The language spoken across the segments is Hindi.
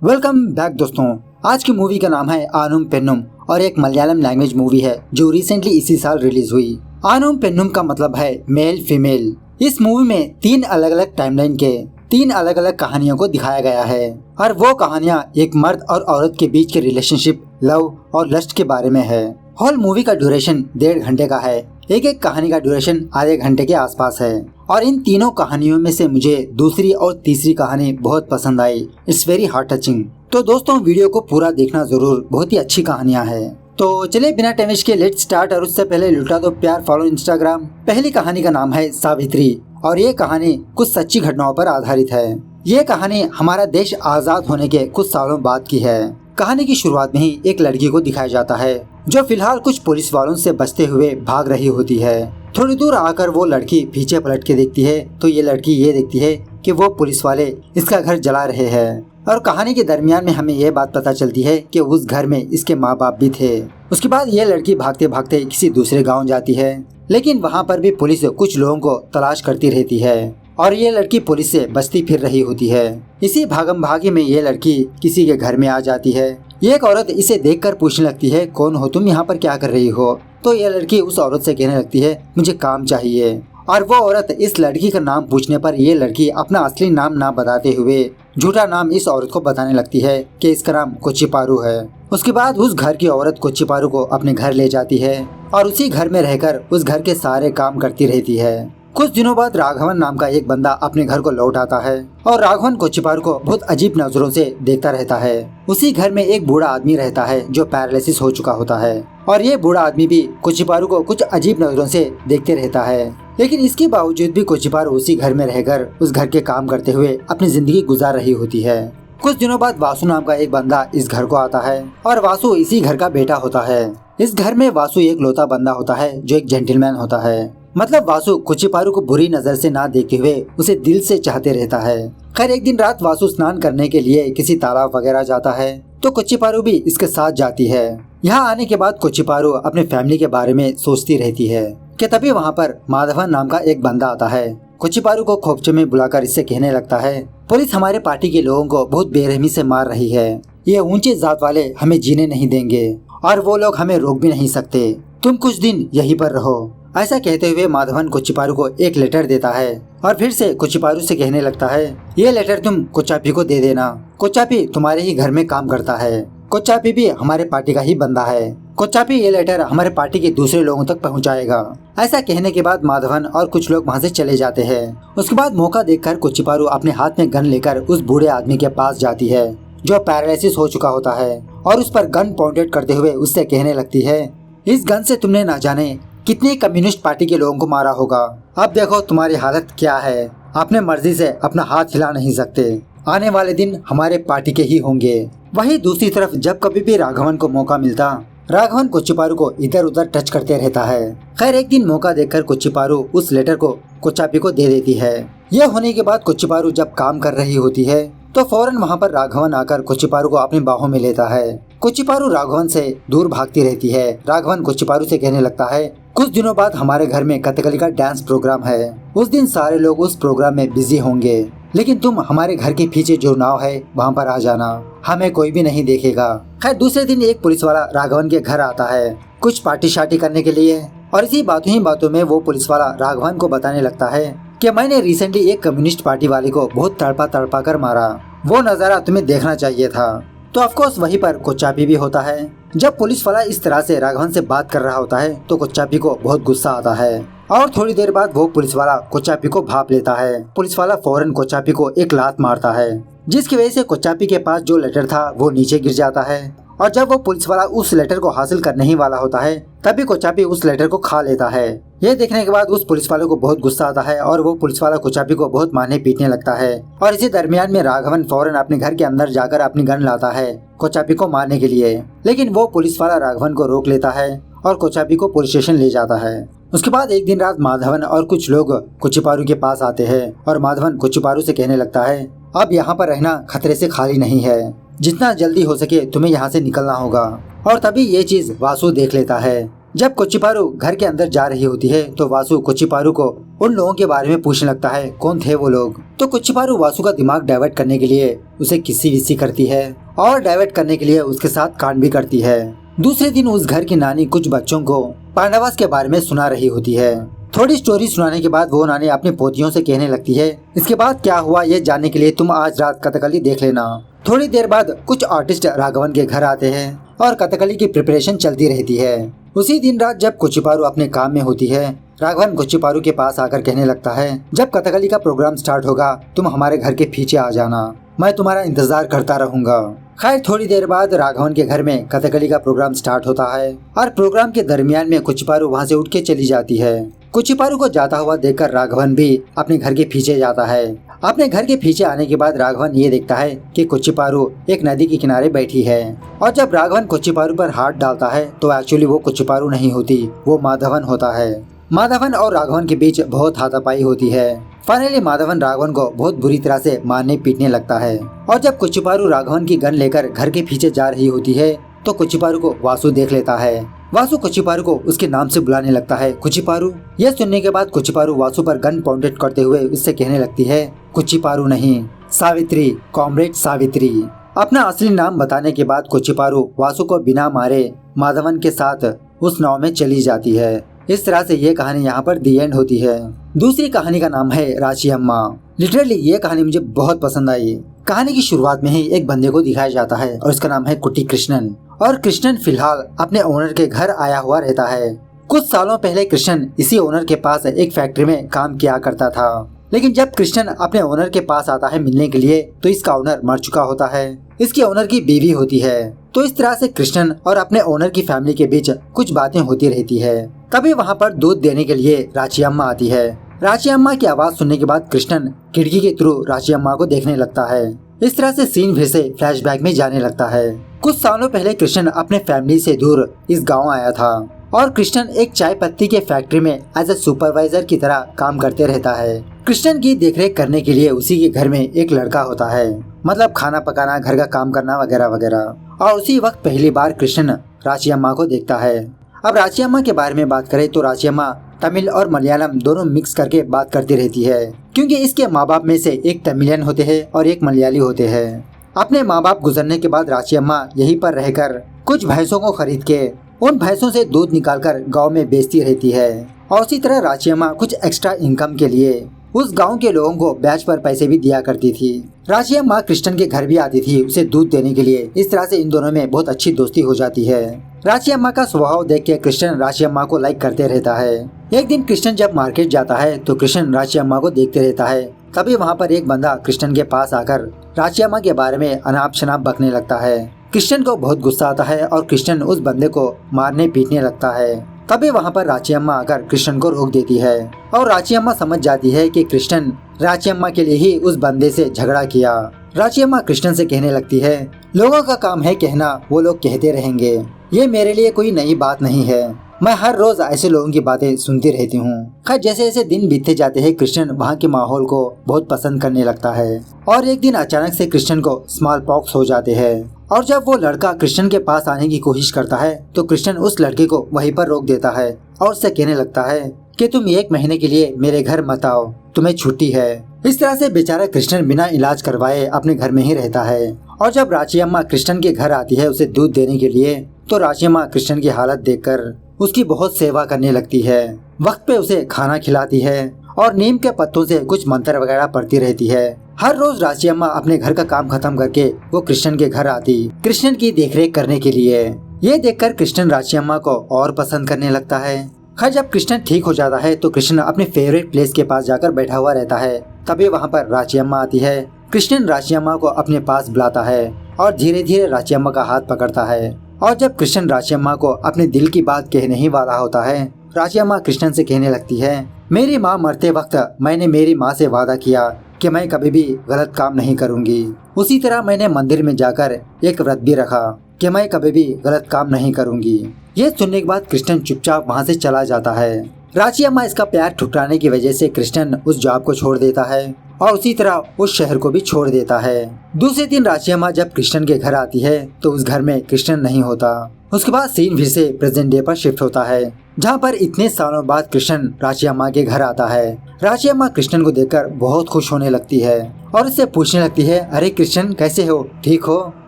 वेलकम बैक दोस्तों। आज की मूवी का नाम है आनुम पेन्नुम और एक मलयालम लैंग्वेज मूवी है जो रिसेंटली इसी साल रिलीज हुई। आनुम पेन्नुम का मतलब है मेल फीमेल। इस मूवी में 3 अलग अलग टाइमलाइन के 3 अलग अलग कहानियों को दिखाया गया है और वो कहानियाँ एक मर्द और औरत के बीच के रिलेशनशिप, लव और लस्ट के बारे में है। होल मूवी का ड्यूरेशन 1.5 घंटे का है। एक कहानी का ड्यूरेशन आधे घंटे के आसपास है और इन तीनों कहानियों में से मुझे दूसरी और तीसरी कहानी बहुत पसंद आई। It's very heart touching. तो दोस्तों वीडियो को पूरा देखना जरूर, बहुत ही अच्छी कहानियां हैं। तो चलिए बिना टाइम वेस्ट के लेट्स स्टार्ट। और उससे पहले लुटा दो प्यार, फॉलो इंस्टाग्राम। पहली कहानी का नाम है सावित्री और ये कहानी कुछ सच्ची घटनाओं पर आधारित है। ये कहानी हमारा देश आजाद होने के कुछ सालों बाद की है। कहानी की शुरुआत में ही एक लड़की को दिखाया जाता है जो फिलहाल कुछ पुलिस वालों से बचते हुए भाग रही होती है। थोड़ी दूर आकर वो लड़की पीछे पलट के देखती है तो ये लड़की ये देखती है कि वो पुलिस वाले इसका घर जला रहे हैं। और कहानी के दरमियान में हमें ये बात पता चलती है कि उस घर में इसके माँ बाप भी थे। उसके बाद ये लड़की भागते भागते किसी दूसरे गाँव जाती है, लेकिन वहाँ पर भी पुलिस कुछ लोगों को तलाश करती रहती है और ये लड़की पुलिस से बचती फिर रही होती है। इसी भागम भागी में ये लड़की किसी के घर में आ जाती है। ये एक औरत इसे देखकर पूछने लगती है, कौन हो तुम, यहाँ पर क्या कर रही हो? तो ये लड़की उस औरत से कहने लगती है, मुझे काम चाहिए। और वो औरत इस लड़की का नाम पूछने पर ये लड़की अपना असली नाम ना बताते हुए झूठा नाम इस औरत को बताने लगती है कि इसका नाम कोच्चिपारू है। उसके बाद उस घर की औरत कोच्चिपारू को अपने घर ले जाती है और उसी घर में रहकर उस घर के सारे काम करती रहती है। कुछ दिनों बाद राघवन नाम का एक बंदा अपने घर को लौट आता है और राघवन कोच्चिपारू को बहुत अजीब नजरों से देखता रहता है। उसी घर में एक बूढ़ा आदमी रहता है जो पैरालिसिस हो चुका होता है और ये बूढ़ा आदमी भी कोच्चिपारू को कुछ अजीब नजरों से देखते रहता है। लेकिन इसके बावजूद भी कोच्चिपारू उसी घर में रहकर उस घर के काम करते हुए अपनी जिंदगी गुजार रही होती है। कुछ दिनों बाद वासु नाम का एक बंदा इस घर को आता है और वासु इसी घर का बेटा होता है। इस घर में वासु एक लौता बंदा होता है जो एक जेंटलमैन होता है। मतलब वासु कोच्चिपारू को बुरी नजर से ना देखते हुए उसे दिल से चाहते रहता है। खैर एक दिन रात वासु स्नान करने के लिए किसी तालाब वगैरह जाता है तो कोच्चिपारू भी इसके साथ जाती है। यहाँ आने के बाद कोच्चिपारू अपने फैमिली के बारे में सोचती रहती है कि तभी वहाँ पर माधवन नाम का एक बंदा आता है। कोच्चिपारू को खोपचे में बुलाकर इससे कहने लगता है, पुलिस हमारे पार्टी के लोगों को बहुत बेरहमी से मार रही है। ये ऊंचे जात वाले हमें जीने नहीं देंगे और वो लोग हमें रोक भी नहीं सकते। तुम कुछ दिन यहीं पर रहो। ऐसा कहते हुए माधवन कोच्चिपारू को एक लेटर देता है और फिर से कोच्चिपारू से कहने लगता है, ये लेटर तुम कोच्चापी को दे देना। कोच्चापी तुम्हारे ही घर में काम करता है। कोच्चापी भी हमारे पार्टी का ही बंदा है। कोच्चापी ये लेटर हमारे पार्टी के दूसरे लोगों तक पहुंचाएगा। ऐसा कहने के बाद माधवन और कुछ लोग वहां से चले जाते हैं। उसके बाद मौका देखकर कोच्चिपारू अपने हाथ में गन लेकर उस बूढ़े आदमी के पास जाती है जो पैरालिसिस हो चुका होता है और उस पर गन पॉइंटेड करते हुए उससे कहने लगती है, इस गन से तुमने ना जाने कितने कम्युनिस्ट पार्टी के लोगों को मारा होगा। अब देखो तुम्हारी हालत क्या है। अपने मर्जी से अपना हाथ हिला नहीं सकते। आने वाले दिन हमारे पार्टी के ही होंगे। वहीं दूसरी तरफ जब कभी भी राघवन को मौका मिलता, राघवन कोच्चिपारू को इधर उधर टच करते रहता है। खैर एक दिन मौका देखकर कोच्चिपारू उस लेटर को कोच्चापी को दे देती है। यह होने के बाद कोच्चिपारू जब काम कर रही होती है तो फौरन वहाँ पर राघवन आकर कोच्चिपारू को अपनी बाहों में लेता है। कोच्चिपारू राघवन से दूर भागती रहती है। राघवन कोच्चिपारू से कहने लगता है, कुछ दिनों बाद हमारे घर में कथकली का डांस प्रोग्राम है। उस दिन सारे लोग उस प्रोग्राम में बिजी होंगे, लेकिन तुम हमारे घर के पीछे जो नाव है वहाँ पर आ जाना, हमें कोई भी नहीं देखेगा। खैर दूसरे दिन एक पुलिस वाला राघवन के घर आता है कुछ पार्टी शार्टी करने के लिए और इसी बातों ही बातों में वो पुलिस वाला राघवन को बताने लगता है कि मैंने रिसेंटली एक कम्युनिस्ट पार्टी वाले को बहुत तड़पा कर मारा। वो नजारा तुम्हें देखना चाहिए था। तो ऑफकोर्स वहीं पर कोच्चापी भी होता है। जब पुलिस वाला इस तरह से राघवन से बात कर रहा होता है तो कोच्चापी को बहुत गुस्सा आता है और थोड़ी देर बाद वो पुलिस वाला कोच्चापी को भाप लेता है। पुलिस वाला फौरन कोच्चापी को एक लात मारता है जिसकी वजह से कोच्चापी के पास जो लेटर था वो नीचे गिर जाता है। और जब वो पुलिस वाला उस लेटर को हासिल करने ही वाला होता है तभी कोच्चापी उस लेटर को खा लेता है। ये देखने के बाद उस पुलिस वाले को बहुत गुस्सा आता है और वो पुलिस वाला कोच्चापी को बहुत मारने पीटने लगता है। और इसी दरमियान में राघवन फौरन अपने घर के अंदर जाकर अपनी गन लाता है कोच्चापी को मारने के लिए, लेकिन वो पुलिस वाला राघवन को रोक लेता है और कोच्चापी को पुलिस स्टेशन ले जाता है। उसके बाद एक दिन रात माधवन और कुछ लोग कोच्चिपारू के पास आते हैं और माधवन कोच्चिपारू से कहने लगता है, अब यहाँ पर रहना खतरे से खाली नहीं है, जितना जल्दी हो सके तुम्हें यहाँ से निकलना होगा। और तभी ये चीज वासु देख लेता है। जब कुचिपारू घर के अंदर जा रही होती है तो वासु कुचिपारू को उन लोगों के बारे में पूछने लगता है कौन थे वो लोग। तो कुचिपारू वासु का दिमाग डाइवर्ट करने के लिए उसे किसी विसी करती है और डाइवर्ट करने के लिए उसके साथ कांड भी करती है। दूसरे दिन उस घर की नानी कुछ बच्चों को पांडवास के बारे में सुना रही होती है। थोड़ी स्टोरी सुनाने के बाद वो नानी अपनी पोतियों से कहने लगती है इसके बाद क्या हुआ ये जानने के लिए तुम आज रात कथकली देख लेना। थोड़ी देर बाद कुछ आर्टिस्ट राघवन के घर आते हैं और कथकली की प्रिपरेशन चलती रहती है। उसी दिन रात जब कुचिपारू अपने काम में होती है, राघवन कुचिपारू के पास आकर कहने लगता है जब कथकली का प्रोग्राम स्टार्ट होगा तुम हमारे घर के पीछे आ जाना, मैं तुम्हारा इंतजार करता रहूंगा। खैर थोड़ी देर बाद राघवन के घर में कथकली का प्रोग्राम स्टार्ट होता है और प्रोग्राम के दरमियान में कुचिपारू वहाँ से उठ के चली जाती है। कुचिपारू को जाता हुआ देखकर राघवन भी अपने घर के पीछे जाता है। अपने घर के पीछे आने के बाद राघवन ये देखता है कि कुचिपारू एक नदी के किनारे बैठी है और जब राघवन कुचिपारू पर हाथ डालता है तो एक्चुअली वो कुचिपारू नहीं होती, वो माधवन होता है। माधवन और राघवन के बीच बहुत हाथापाई होती है। फाइनली माधवन राघवन को बहुत बुरी तरह से मारने पीटने लगता है और जब कुचिपारू राघवन की गन लेकर घर के पीछे जा रही होती है तो कुचिपारू को वासु देख लेता है। वासु कुचिपारू को उसके नाम से बुलाने लगता है कुचिपारू। यह सुनने के बाद कुचिपारू वासु पर गन पॉइंटेड करते हुए उससे कहने लगती है कुचिपारू नहीं सावित्री, कॉमरेड सावित्री। अपना असली नाम बताने के बाद कुचिपारू वासु को बिना मारे माधवन के साथ उस नाव में चली जाती है। इस तरह से ये कहानी यहाँ पर दी एंड होती है। दूसरी कहानी का नाम है राची अम्मा। लिटरली ये कहानी मुझे बहुत पसंद आई। कहानी की शुरुआत में ही एक बंदे को दिखाया जाता है और उसका नाम है कुटी कृष्णन और कृष्णन फिलहाल अपने ओनर के घर आया हुआ रहता है। कुछ सालों पहले कृष्णन इसी ओनर के पास एक फैक्ट्री में काम किया करता था, लेकिन जब कृष्णन अपने ओनर के पास आता है मिलने के लिए तो इसका ओनर मर चुका होता है। इसके ओनर की बीवी होती है। तो इस तरह से कृष्णन और अपने ओनर की फैमिली के बीच कुछ बातें होती रहती है। तभी वहाँ पर दूध देने के लिए राची अम्मा आती है। राची अम्मा की आवाज सुनने के बाद कृष्णन खिड़की के थ्रू राची अम्मा को देखने लगता है। इस तरह से सीन फिर से फ्लैशबैक में जाने लगता है। कुछ सालों पहले कृष्णन अपने फैमिली से दूर इस गाँव आया था और कृष्णन एक चाय पत्ती के फैक्ट्री में एज ए सुपरवाइजर की तरह काम करते रहता है। कृष्णन की देखरेख करने के लिए उसी के घर में एक लड़का होता है, मतलब खाना पकाना, घर का काम करना वगैरह वगैरह। और उसी वक्त पहली बार कृष्णन राची अम्मा को देखता है। अब राची अम्मा के बारे में बात करें तो राची अम्मा तमिल और मलयालम दोनों मिक्स करके बात करती रहती है, क्योंकि इसके माँ बाप में से एक तमिलियन होते हैं और एक मलयाली होते हैं। अपने माँ बाप गुजरने के बाद राची अम्मा यहीं पर रहकर कुछ भैंसों को खरीद के उन भैंसों से दूध निकालकर गांव में बेचती रहती है और उसी तरह राची अम्मा कुछ एक्स्ट्रा इनकम के लिए उस गांव के लोगों को ब्याज पर पैसे भी दिया करती थी। राची अम्मा कृष्णन के घर भी आती थी उसे दूध देने के लिए। इस तरह से इन दोनों में बहुत अच्छी दोस्ती हो जाती है। राची अम्मा का स्वभाव देख के कृष्णन राची अम्मा को लाइक करते रहता है। एक दिन कृष्णन जब मार्केट जाता है तो कृष्णन राची अम्मा को देखते रहता है। तभी वहाँ पर एक बंदा कृष्णन के पास आकर राची अम्मा के बारे में अनाप शनाप बकने लगता है। कृष्णन को बहुत गुस्सा आता है और कृष्णन उस बंदे को मारने पीटने लगता है। तभी वहाँ पर राची अम्मा आकर कृष्णन को रोक देती है और राची अम्मा समझ जाती है कि कृष्णन राची अम्मा के लिए ही उस बंदे से झगड़ा किया। राची अम्मा कृष्णन से कहने लगती है लोगों का काम है कहना, वो लोग कहते रहेंगे, ये मेरे लिए कोई नई बात नहीं है, मैं हर रोज ऐसे लोगों की बातें सुनती रहती हूँ। खैर जैसे जैसे दिन बीतते जाते हैं कृष्णन वहाँ के माहौल को बहुत पसंद करने लगता है और एक दिन अचानक से कृष्णन को स्मॉल पॉक्स हो जाते हैं और जब वो लड़का कृष्णन के पास आने की कोशिश करता है तो कृष्णन उस लड़के को वहीं पर रोक देता है और उससे कहने लगता है कि तुम 1 महीने के लिए मेरे घर मत आओ, तुम्हें छुट्टी है। इस तरह से बेचारा कृष्णन बिना इलाज करवाए अपने घर में ही रहता है। और जब राची अम्मा कृष्णन के घर आती है उसे दूध देने के लिए तो राची अम्मा कृष्णन की हालत देखकर उसकी बहुत सेवा करने लगती है। वक्त पे उसे खाना खिलाती है और नीम के पत्तों से कुछ मंत्र वगैरह पढ़ती रहती है। हर रोज राची अम्मा अपने घर का काम खत्म करके वो कृष्णन के घर आती कृष्णन की देखरेख करने के लिए। ये देखकर कृष्णन राची अम्मा को और पसंद करने लगता है। खैर जब कृष्णन ठीक हो जाता है तो कृष्णन अपने फेवरेट प्लेस के पास जाकर बैठा हुआ रहता है। तभी वहाँ पर राची अम्मा आती है। कृष्णन राची अम्मा को अपने पास बुलाता है और धीरे धीरे राची अम्मा का हाथ पकड़ता है और जब कृष्णन राची अम्मा को अपने दिल की बात कहने ही वाला होता है, राची अम्मा कृष्णन से कहने लगती है मेरी माँ मरते वक्त मैंने मेरी माँ से वादा किया कि मैं कभी भी गलत काम नहीं करूँगी। उसी तरह मैंने मंदिर में जाकर एक व्रत भी रखा कि मैं कभी भी गलत काम नहीं करूँगी। ये सुनने के बाद कृष्णन चुपचाप वहाँ से चला जाता है। राची अम्मा इसका प्यार ठुकराने की वजह से कृष्णन उस जॉब को छोड़ देता है और उसी तरह उस शहर को भी छोड़ देता है। दूसरे दिन राची अम्मा जब कृष्णन के घर आती है तो उस घर में कृष्णन नहीं होता। उसके बाद सीन फिर से प्रेजेंट डे पर शिफ्ट होता है, जहाँ पर इतने सालों बाद कृष्णन राची अम्मा के घर आता है। राची अम्मा कृष्णन को देखकर बहुत खुश होने लगती है और उससे पूछने लगती है, अरे कृष्णन कैसे हो, ठीक हो?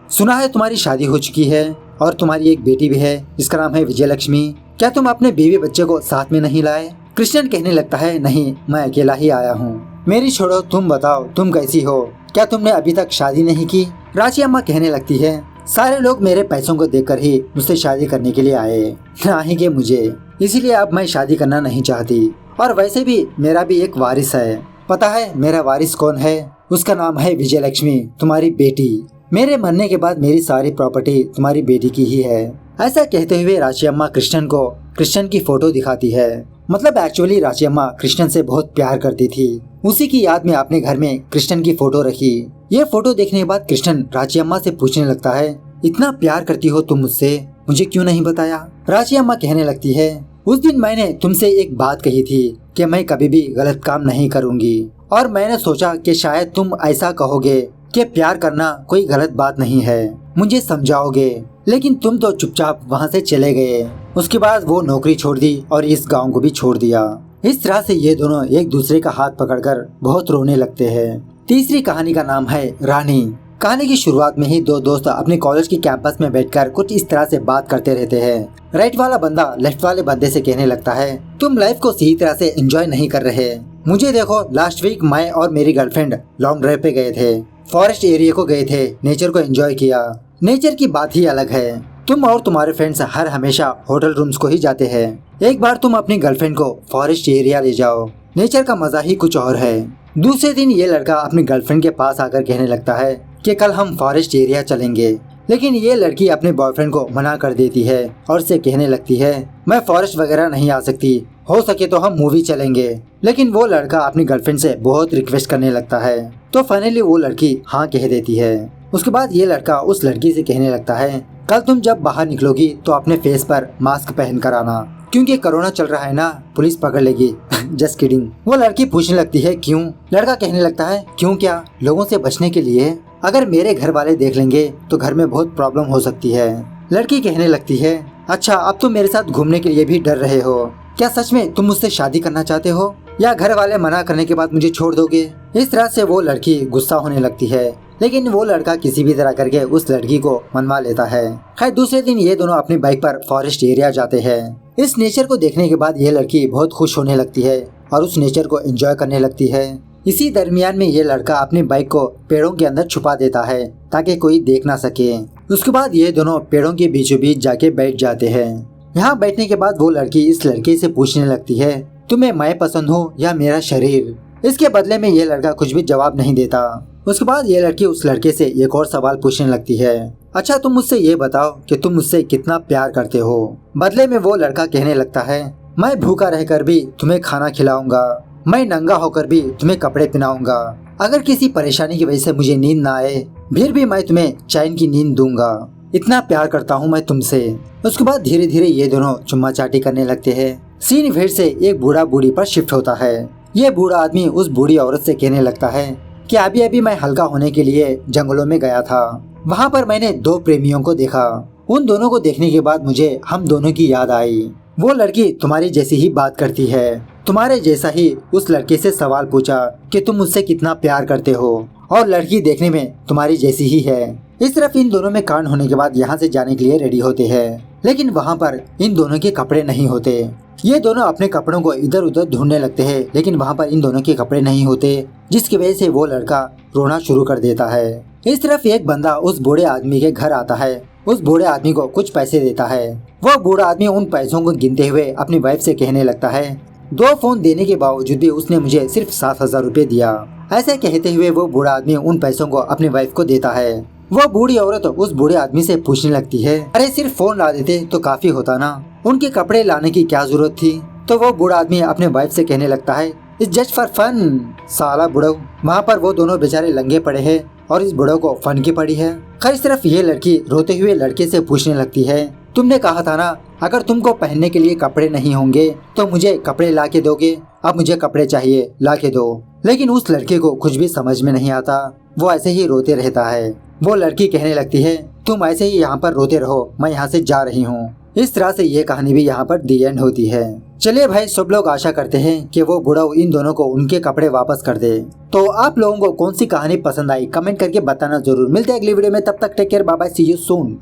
सुना है तुम्हारी शादी हो चुकी है और तुम्हारी एक बेटी भी है जिसका नाम है विजयलक्ष्मी। क्या तुम अपने बीवी बच्चे को साथ में नहीं लाए? कृष्णन कहने लगता है, नहीं, मैं अकेला ही आया हूँ। मेरी छोड़ो, तुम बताओ तुम कैसी हो? क्या तुमने अभी तक शादी नहीं की? राची अम्मा कहने लगती है, सारे लोग मेरे पैसों को देखकर ही मुझसे शादी करने के लिए आए, ना ही कि मुझे, इसीलिए अब मैं शादी करना नहीं चाहती। और वैसे भी मेरा भी एक वारिस है। पता है मेरा वारिस कौन है? उसका नाम है विजयलक्ष्मी, तुम्हारी बेटी। मेरे मरने के बाद मेरी सारी प्रॉपर्टी तुम्हारी बेटी की ही है। ऐसा कहते हुए राची अम्मा कृष्णन को कृष्णन की फोटो दिखाती है। मतलब एक्चुअली राची अम्मा कृष्णन से बहुत प्यार करती थी। उसी की याद में अपने घर में कृष्णन की फोटो रखी। ये फोटो देखने के बाद कृष्णन राची अम्मा से पूछने लगता है, इतना प्यार करती हो तुम मुझसे, मुझे क्यों नहीं बताया? राची अम्मा कहने लगती है, उस दिन मैंने तुमसे एक बात कही थी कि मैं कभी भी गलत काम नहीं करूँगी, और मैंने सोचा कि शायद तुम ऐसा कहोगे कि प्यार करना कोई गलत बात नहीं है, मुझे समझाओगे, लेकिन तुम तो चुपचाप वहाँ से चले गए। उसके बाद वो नौकरी छोड़ दी और इस गांव को भी छोड़ दिया। इस तरह से ये दोनों एक दूसरे का हाथ पकड़कर बहुत रोने लगते हैं। तीसरी कहानी का नाम है रानी। कहानी की शुरुआत में ही दो दोस्त अपने कॉलेज की कैंपस में बैठकर कुछ इस तरह से बात करते रहते हैं। राइट वाला बंदा लेफ्ट वाले बंदे से कहने लगता है, तुम लाइफ को सही तरह से एंजॉय नहीं कर रहे। मुझे देखो, लास्ट वीक मैं और मेरी गर्लफ्रेंड लॉन्ग ड्राइव पे गए थे, फॉरेस्ट एरिया को गए थे, नेचर को एंजॉय किया। नेचर की बात ही अलग है। तुम और तुम्हारे फ्रेंड्स हर हमेशा होटल रूम्स को ही जाते हैं। एक बार तुम अपनी गर्लफ्रेंड को फॉरेस्ट एरिया ले जाओ, नेचर का मजा ही कुछ और है। दूसरे दिन ये लड़का अपनी गर्लफ्रेंड के पास आकर कहने लगता है कि कल हम फॉरेस्ट एरिया चलेंगे, लेकिन ये लड़की अपने बॉयफ्रेंड को मना कर देती है और उसे कहने लगती है, मैं फॉरेस्ट वगैरह नहीं आ सकती, हो सके तो हम मूवी चलेंगे। लेकिन वो लड़का अपनी गर्लफ्रेंड से बहुत रिक्वेस्ट करने लगता है, तो फाइनली वो लड़की हाँ कह देती है। उसके बाद ये लड़का उस लड़की से कहने लगता है, कल तुम जब बाहर निकलोगी तो अपने फेस पर मास्क पहन कर आना, क्योंकि कोरोना चल रहा है ना, पुलिस पकड़ लेगी। Just kidding. वो लड़की पूछने लगती है, क्यों? लड़का कहने लगता है, क्यों क्या, लोगों से बचने के लिए। अगर मेरे घर वाले देख लेंगे तो घर में बहुत प्रॉब्लम हो सकती है। लड़की कहने लगती है, अच्छा अब तुम मेरे साथ घूमने के लिए भी डर रहे हो? क्या सच में तुम मुझसे शादी करना चाहते हो, या घर वाले मना करने के बाद मुझे छोड़ दोगे? इस तरह से वो लड़की गुस्सा होने लगती है, लेकिन वो लड़का किसी भी तरह करके उस लड़की को मनवा लेता है। खैर दूसरे दिन ये दोनों अपनी बाइक पर फॉरेस्ट एरिया जाते हैं। इस नेचर को देखने के बाद ये लड़की बहुत खुश होने लगती है और उस नेचर को एंजॉय करने लगती है। इसी दरमियान में ये लड़का अपनी बाइक को पेड़ों के अंदर छुपा देता है ताकि कोई देख ना सके। उसके बाद ये दोनों पेड़ों के बीचों बीच जाके बैठ जाते हैं। यहाँ बैठने के बाद वो लड़की इस लड़के से पूछने लगती है, तुम्हें मैं पसंद हूँ या मेरा शरीर? इसके बदले में ये लड़का कुछ भी जवाब नहीं देता। उसके बाद ये लड़की उस लड़के से एक और सवाल पूछने लगती है, अच्छा तुम मुझसे ये बताओ कि तुम मुझसे कितना प्यार करते हो? बदले में वो लड़का कहने लगता है, मैं भूखा रहकर भी तुम्हें खाना खिलाऊंगा, मैं नंगा होकर भी तुम्हें कपड़े पहनाऊंगा, अगर किसी परेशानी की वजह से मुझे नींद ना आए फिर भी मैं तुम्हें चैन की नींद दूंगा, इतना प्यार करता हूँ मैं तुमसे। उसके बाद धीरे धीरे ये दोनों चुम्मा चाटी करने लगते हैं। सीन फिर से एक बूढ़ा बूढ़ी पर शिफ्ट होता है। ये बूढ़ा आदमी उस बूढ़ी औरत से कहने लगता है कि अभी अभी मैं हल्का होने के लिए जंगलों में गया था, वहाँ पर मैंने दो प्रेमियों को देखा। उन दोनों को देखने के बाद मुझे हम दोनों की याद आई। वो लड़की तुम्हारी जैसी ही बात करती है, तुम्हारे जैसा ही उस लड़के से सवाल पूछा कि तुम मुझसे कितना प्यार करते हो, और लड़की देखने में तुम्हारी जैसी ही है। इस तरफ इन दोनों में कांड होने के बाद यहाँ से जाने के लिए रेडी होते हैं, लेकिन वहाँ पर इन दोनों के कपड़े नहीं होते। ये दोनों अपने कपड़ों को इधर उधर ढूंढने लगते हैं, लेकिन वहाँ पर इन दोनों के कपड़े नहीं होते, जिसकी वजह से वो लड़का रोना शुरू कर देता है। इस तरफ एक बंदा उस बूढ़े आदमी के घर आता है, उस बूढ़े आदमी को कुछ पैसे देता है। वो बूढ़ा आदमी उन पैसों को गिनते हुए अपनी वाइफ से कहने लगता है, 2 फोन देने के बावजूद भी उसने मुझे सिर्फ 7,000 रुपए दिया। ऐसे कहते हुए वो बूढ़ा आदमी उन पैसों को अपनी वाइफ को देता है। वो बूढ़ी औरत उस बूढ़े आदमी से पूछने लगती है, अरे सिर्फ फोन ला देते तो काफी होता ना, उनके कपड़े लाने की क्या जरूरत थी? तो वो बूढ़ा आदमी अपने वाइफ से कहने लगता है, इट्स जस्ट फॉर फन। साला बुढ़ऊ, वहाँ पर वो दोनों बेचारे लंगे पड़े हैं और इस बुढ़ऊ को फन की पड़ी है। खैर इस तरफ ये लड़की रोते हुए लड़के से पूछने लगती है, तुमने कहा था ना अगर तुमको पहनने के लिए कपड़े नहीं होंगे तो मुझे कपड़े ला के दोगे, अब मुझे कपड़े चाहिए, ला के दो। लेकिन उस लड़के को कुछ भी समझ में नहीं आता, वो ऐसे ही रोते रहता है। वो लड़की कहने लगती है, तुम ऐसे ही यहाँ पर रोते रहो, मैं यहाँ से जा रही हूँ। इस तरह से ये कहानी भी यहाँ पर दी एंड होती है। चलिए भाई, सब लोग आशा करते हैं कि वो बुढ़ाऊ इन दोनों को उनके कपड़े वापस कर दे। तो आप लोगों को कौन सी कहानी पसंद आई कमेंट करके बताना जरूर। मिलते हैं अगली वीडियो में, तब तक take care, bye bye, see you soon.